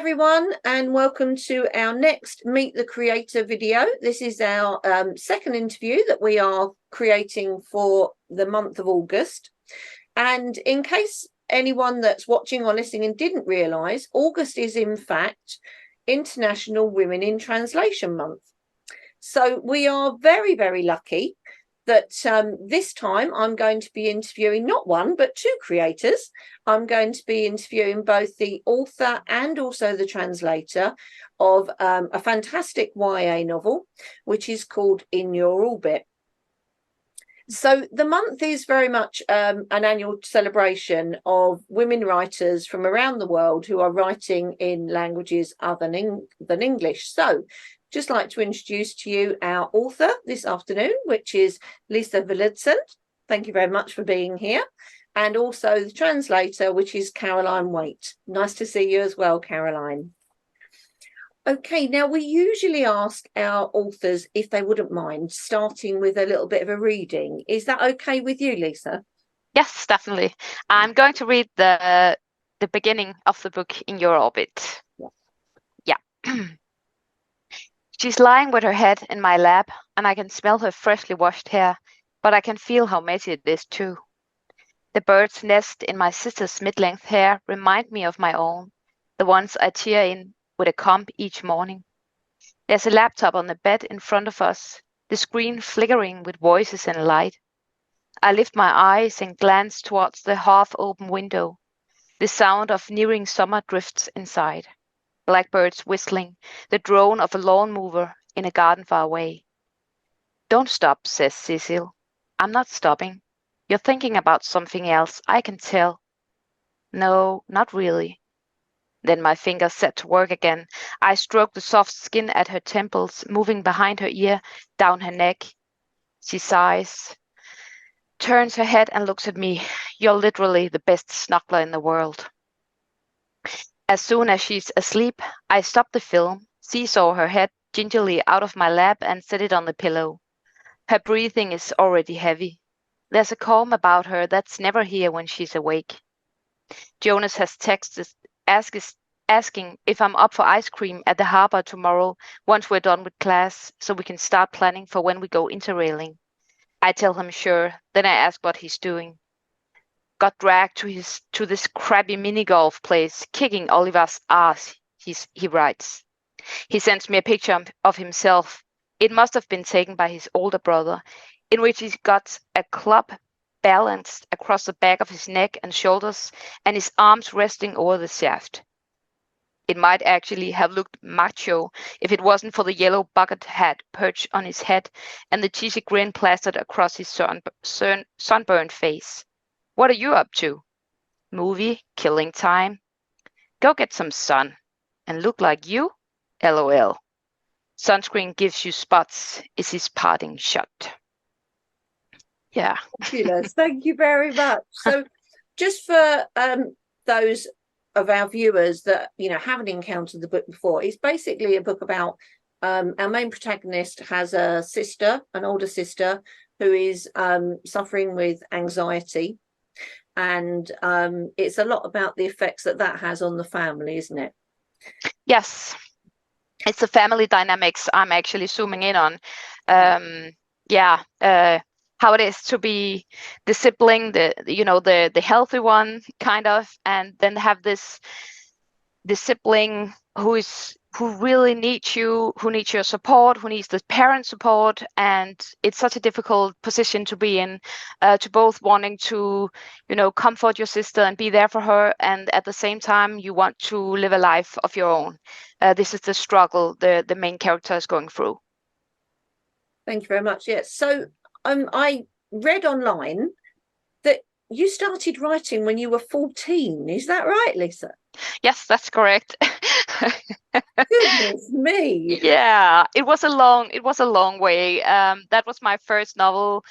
everyone, and welcome to our next Meet the Creator video. This is our second interview that we are creating for the month of August. And in case anyone that's watching or listening didn't realise, August is in fact International Women in Translation Month. So we are very, very lucky that this time I'm going to be interviewing not one, but two creators. I'm going to be interviewing both the author and also the translator of a fantastic YA novel, which is called In Your Orbit. So the month is very much an annual celebration of women writers from around the world who are writing in languages other than English. So just like to introduce to you our author this afternoon, which is Lise Villadsen. Thank you very much for being here. And also the translator, which is Caroline Waight. Nice to see you as well, Caroline. Okay, now we usually ask our authors if they wouldn't mind starting with a little bit of a reading. Is that okay with you, Lisa? Yes, definitely. I'm going to read the beginning of the book In Your Orbit. Yeah. She's lying with her head in my lap, and I can smell her freshly washed hair, but I can feel how messy it is too. The bird's nest in my sister's mid-length hair remind me of my own, the ones I tear in with a comb each morning. There's a laptop on the bed in front of us, the screen flickering with voices and light. I lift my eyes and glance towards the half-open window. The sound of nearing summer drifts inside. Blackbirds whistling, the drone of a lawn mower in a garden far away. Don't stop, says Cecil. I'm not stopping. You're thinking about something else, I can tell. No, not really. Then my fingers set to work again. I stroke the soft skin at her temples, moving behind her ear, down her neck. She sighs, turns her head and looks at me. You're literally the best snuggler in the world. As soon as she's asleep, I stop the film, seesaw her head gingerly out of my lap and set it on the pillow. Her breathing is already heavy. There's a calm about her that's never here when she's awake. Jonas has texted asking if I'm up for ice cream at the harbor tomorrow once we're done with class, so we can start planning for when we go interrailing. I tell him sure, then I ask what he's doing. Got dragged to this crappy mini golf place, kicking Oliver's ass, he writes. He sends me a picture of himself. It must have been taken by his older brother, in which he's got a club balanced across the back of his neck and shoulders, and his arms resting over the shaft. It might actually have looked macho if it wasn't for the yellow bucket hat perched on his head and the cheesy grin plastered across his sunburned face. What are you up to? Movie, killing time. Go get some sun. And look like you? LOL. Sunscreen gives you spots, is his parting shot. Yeah. Fabulous. Thank you very much. So just for those of our viewers that haven't encountered the book before, it's basically a book about our main protagonist has a sister, an older sister, who is suffering with anxiety. And it's a lot about the effects that has on the family, isn't it? Yes, it's the family dynamics I'm actually zooming in on. How it is to be the sibling, the healthy one, kind of, and then have the sibling who really needs you, who needs your support, who needs the parent support, and it's such a difficult position to be in, to both wanting to, comfort your sister and be there for her, and at the same time you want to live a life of your own. This is the struggle the main character is going through. Thank you very much. Yes. So I read online that you started writing when you were 14. Is that right, Lisa? Yes, that's correct. Goodness me. Yeah, it was a long way. That was my first novel,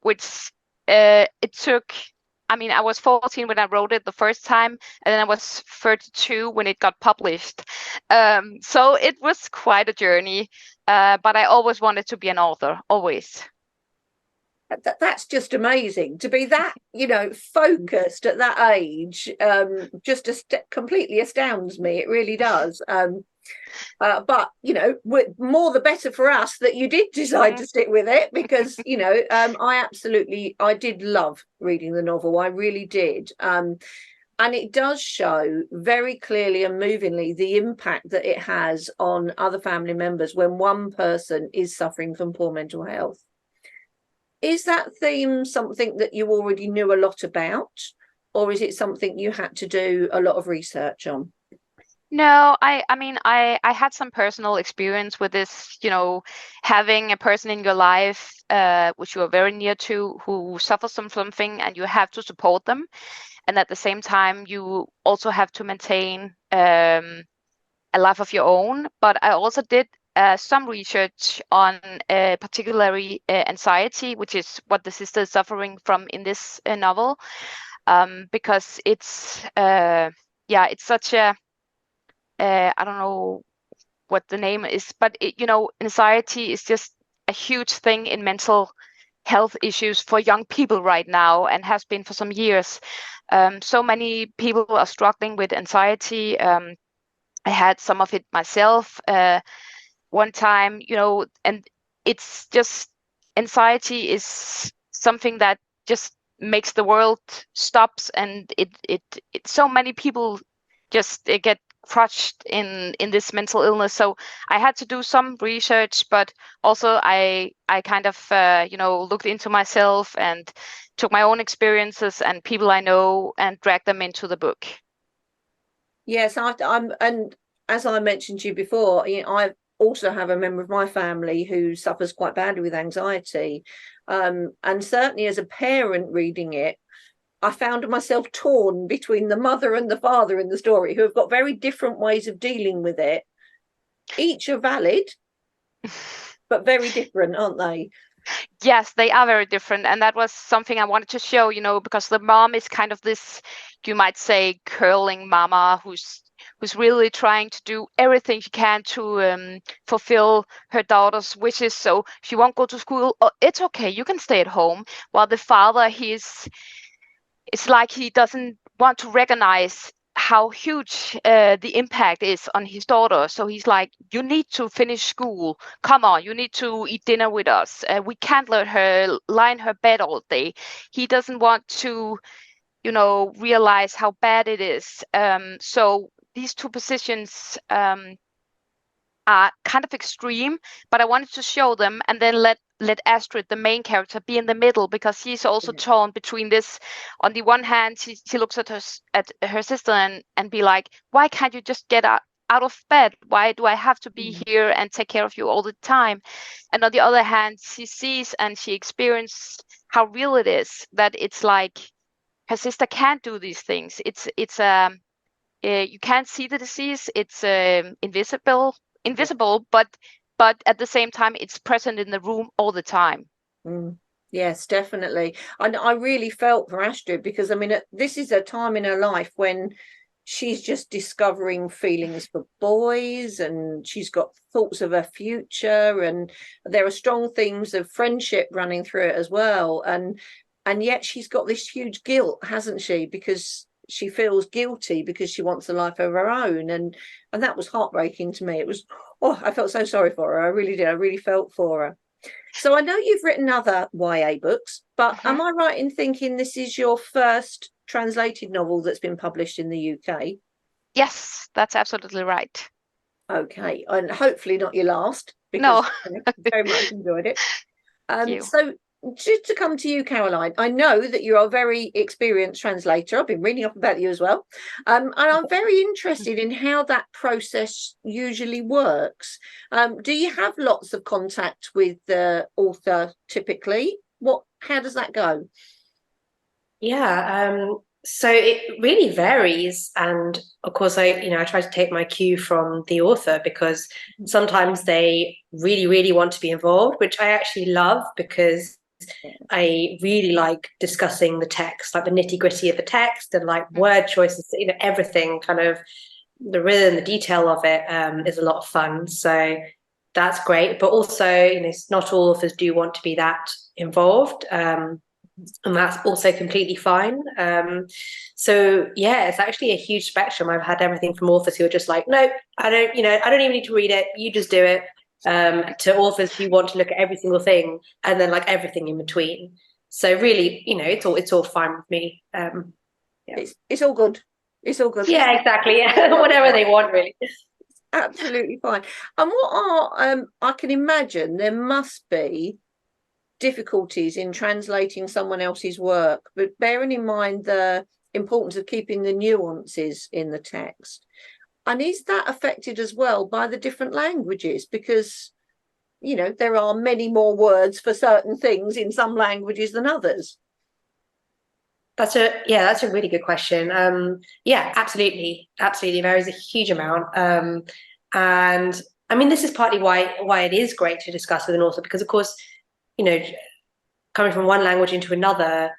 which it took. I mean, I was 14 when I wrote it the first time, and then I was 32 when it got published. So it was quite a journey. But I always wanted to be an author, always. That's just amazing to be that, focused at that age. Just completely astounds me. It really does. But more the better for us that you did decide to stick with it, because I did love reading the novel. I really did. And it does show very clearly and movingly the impact that it has on other family members when one person is suffering from poor mental health. Is that theme something that you already knew a lot about, or is it something you had to do a lot of research on? No, I mean, I had some personal experience with this, having a person in your life, which you are very near to, who suffers from something, and you have to support them. And at the same time, you also have to maintain a life of your own. But I also did some research on particularly anxiety, which is what the sister is suffering from in this novel, because it's such a I don't know what the name is, but anxiety is just a huge thing in mental health issues for young people right now, and has been for some years. So many people are struggling with anxiety. I had some of it myself one time, and it's just, anxiety is something that just makes the world stops, and it so many people just get crushed in this mental illness. So I had to do some research, but also I kind of looked into myself and took my own experiences and people I know and dragged them into the book. Yes, I'm, and as I mentioned to you before, I also have a member of my family who suffers quite badly with anxiety, and certainly as a parent reading it, I found myself torn between the mother and the father in the story, who have got very different ways of dealing with it. Each are valid, but very different, aren't they? Yes, they are very different. And that was something I wanted to show, because the mom is kind of this, you might say, curling mama who's really trying to do everything she can to fulfill her daughter's wishes. So she won't go to school. Oh, it's okay, you can stay at home. While the father, it's like he doesn't want to recognize how huge the impact is on his daughter. So he's like, you need to finish school. Come on, you need to eat dinner with us. We can't let her lie in her bed all day. He doesn't want to, realize how bad it is. So these two positions are kind of extreme, but I wanted to show them and then let Astrid, the main character, be in the middle, because she's also torn between this. On the one hand, she looks at her sister and be like, why can't you just get out of bed? Why do I have to be here and take care of you all the time? And on the other hand, she sees and she experiences how real it is, that it's like her sister can't do these things. It's you can't see the disease. It's invisible, but at the same time, it's present in the room all the time. Yes, definitely. And I really felt for Astrid, because I mean, this is a time in her life when she's just discovering feelings for boys, and she's got thoughts of her future, and there are strong themes of friendship running through it as well. And yet she's got this huge guilt, hasn't she? Because she feels guilty because she wants a life of her own, and that was heartbreaking to me. It was, I felt so sorry for her. I really did. I really felt for her. So I know you've written other YA books, but am I right in thinking this is your first translated novel that's been published in the UK? Yes, that's absolutely right. Okay, and hopefully not your last, because No. I very much enjoyed it. Thank you. So just to come to you, Caroline, I know that you're a very experienced translator. I've been reading up about you as well. And I'm very interested in how that process usually works. Do you have lots of contact with the author typically? How does that go? Yeah, so it really varies. And of course, I try to take my cue from the author, because sometimes they really, really want to be involved, which I actually love, because I really like discussing the text, like the nitty gritty of the text, and like word choices, everything, kind of the rhythm, the detail of it is a lot of fun. So that's great. But also, not all authors do want to be that involved. And that's also completely fine. So yeah, it's actually a huge spectrum. I've had everything from authors who are just like, no, I don't even need to read it. You just do it. To authors who want to look at every single thing, and then like everything in between. So really, it's all fine with me. Yeah. It's all good. It's all good. Yeah, exactly. Yeah. Whatever they want, really. Absolutely fine. And what are I can imagine there must be difficulties in translating someone else's work, but bearing in mind the importance of keeping the nuances in the text. And is that affected as well by the different languages? Because, there are many more words for certain things in some languages than others. That's a really good question. Yeah, absolutely. Absolutely. There is a huge amount. And I mean, this is partly why it is great to discuss with an author, because of course, coming from one language into another,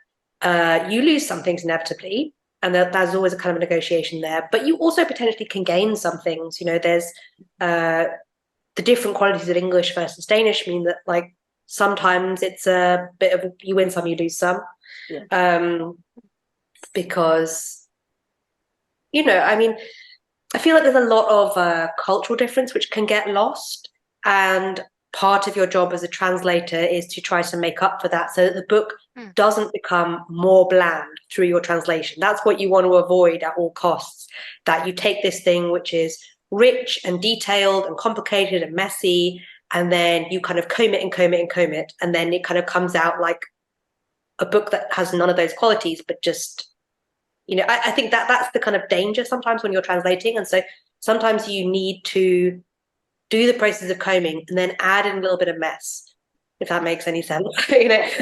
you lose some things inevitably, and there's always a kind of a negotiation there. But you also potentially can gain some things. There's the different qualities of English versus Danish mean that like sometimes it's a bit of you win some, you lose some. Yeah. Because I mean, I feel like there's a lot of cultural difference which can get lost, and part of your job as a translator is to try to make up for that, so that the book doesn't become more bland through your translation. That's what you want to avoid at all costs, that you take this thing which is rich and detailed and complicated and messy, and then you kind of comb it and comb it and comb it, and then it kind of comes out like a book that has none of those qualities, but just I think that's the kind of danger sometimes when you're translating. And so sometimes you need to do the process of combing and then add in a little bit of mess, if that makes any sense.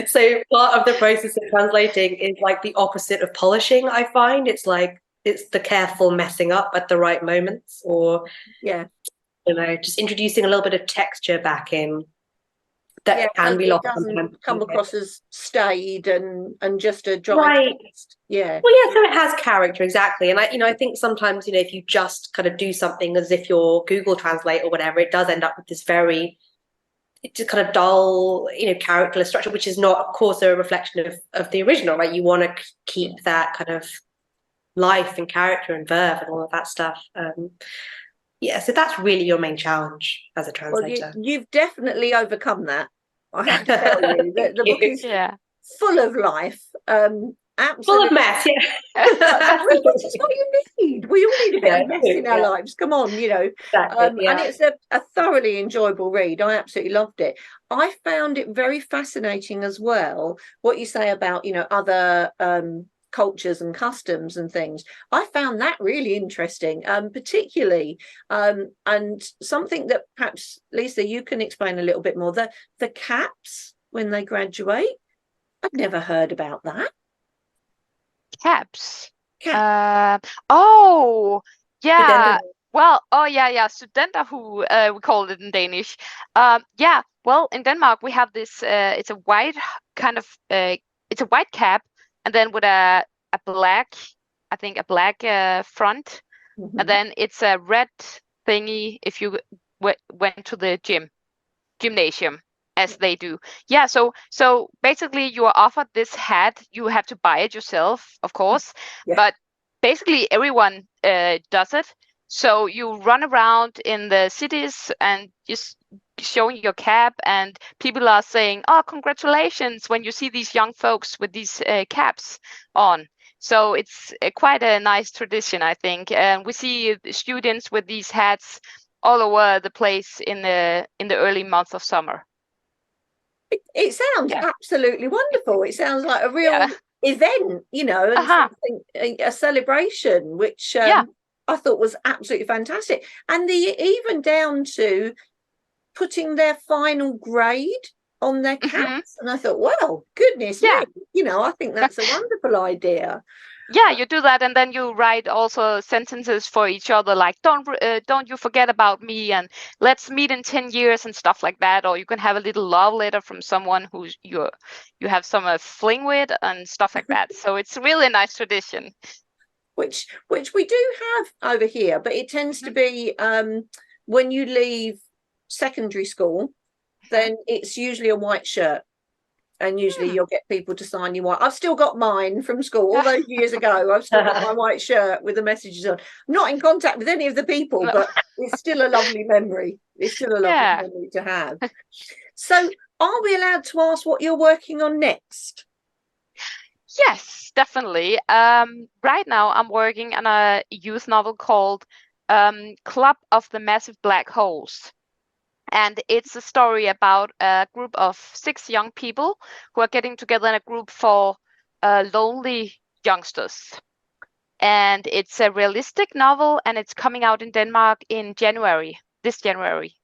So part of the process of translating is like the opposite of polishing. I find it's the careful messing up at the right moments, or just introducing a little bit of texture back in that can be lost. It doesn't come across as staid and just a dry text. Yeah. Well, yeah, so it has character, exactly. And I think sometimes, if you just kind of do something as if you're Google Translate or whatever, it does end up with this very, it's just kind of dull, characterless structure, which is not, of course, a reflection of the original, right? You want to keep that kind of life and character and verve and all of that stuff. So that's really your main challenge as a translator. Well, you've definitely overcome that. I have to tell you that the book is full of life. Absolutely. Full of mess, yeah. Which is what you need. We all need a bit of mess in our lives. Come on, Exactly, and it's a thoroughly enjoyable read. I absolutely loved it. I found it very fascinating as well, what you say about, other cultures and customs and things. I found that really interesting, particularly and something that perhaps Lisa you can explain a little bit more, the caps when they graduate. I'd never heard about that. Caps. Oh yeah, well, studenter who we call it in Danish. Well, in Denmark we have this it's a white kind of it's a white cap, and then with a black, I think a black front, and then it's a red thingy if you went to the gymnasium, as they do. Yeah, so basically you are offered this hat. You have to buy it yourself, of course, but basically everyone does it. So you run around in the cities and just showing your cap, and people are saying, "Oh, congratulations!" when you see these young folks with these caps on. So it's quite a nice tradition, I think. And we see students with these hats all over the place in the early months of summer. It sounds absolutely wonderful. It sounds like a real event, and something, a celebration, which I thought was absolutely fantastic. And even down to putting their final grade on their caps. And I thought, well, goodness me, I think that's a wonderful idea. Yeah, you do that, and then you write also sentences for each other, like don't you forget about me, and let's meet in 10 years and stuff like that. Or you can have a little love letter from someone who you have some fling with and stuff like that. So it's really a nice tradition. Which we do have over here, but it tends to be when you leave secondary school, then it's usually a white shirt. And usually you'll get people to sign you white. I've still got mine from school all those years ago. I've still got my white shirt with the messages on. I'm not in contact with any of the people, but it's still a lovely memory. It's still a lovely memory to have. So are we allowed to ask what you're working on next? Yes, definitely. Right now I'm working on a youth novel called Club of the Massive Black Holes. And it's a story about a group of 6 young people who are getting together in a group for lonely youngsters. And it's a realistic novel, and it's coming out in Denmark in January, this January,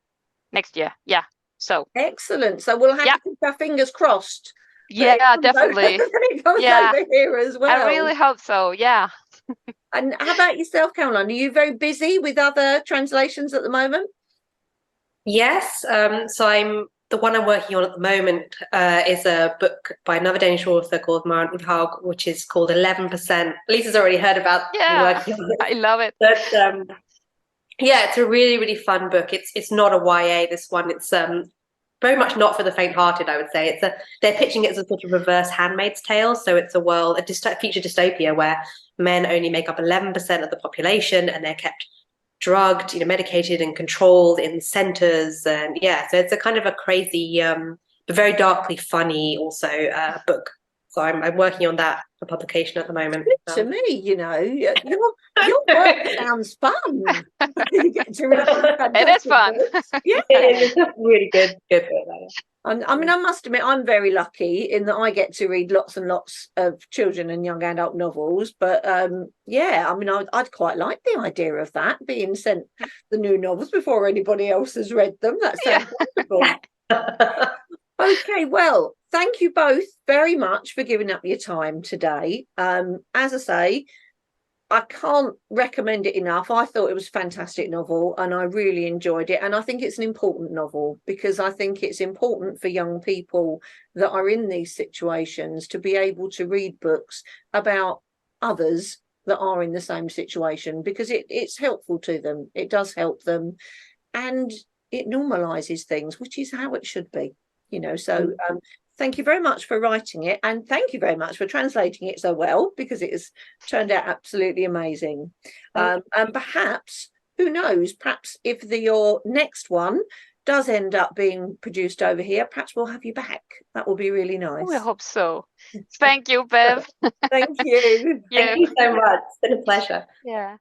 next year. Yeah. So excellent. So we'll have to keep our fingers crossed. Yeah, definitely. It comes over here as well. I really hope so. Yeah. And how about yourself, Caroline? Are you very busy with other translations at the moment? Yes, so the one I'm working on at the moment is a book by another Danish author called Maren Uthaug, which is called 11%. Lisa's already heard about me working on it. I love it. But it's a really, really fun book. It's not a YA, this one. It's very much not for the faint-hearted, I would say. They're pitching it as a sort of reverse Handmaid's Tale. So it's a future dystopia where men only make up 11% of the population, and they're kept drugged, medicated and controlled in centers. And so it's a kind of a crazy, but very darkly funny also book. So I'm working on that for publication at the moment. To me, your work sounds fun. You get to read it is fun. Yeah, it's a really good book. I must admit, I'm very lucky in that I get to read lots and lots of children and young adult novels. But I'd quite like the idea of that, being sent the new novels before anybody else has read them. That sounds wonderful. Okay, well, thank you both very much for giving up your time today. As I say, I can't recommend it enough. I thought it was a fantastic novel and I really enjoyed it. And I think it's an important novel because I think it's important for young people that are in these situations to be able to read books about others that are in the same situation, because it's helpful to them. It does help them and it normalizes things, which is how it should be, so thank you very much for writing it, and thank you very much for translating it so well, because it has turned out absolutely amazing. And perhaps, who knows, perhaps if your next one does end up being produced over here, perhaps we'll have you back. That will be really nice. Oh, I hope so. Thank you, Bev. Thank you. Thank you so much. It's been a pleasure. Yeah.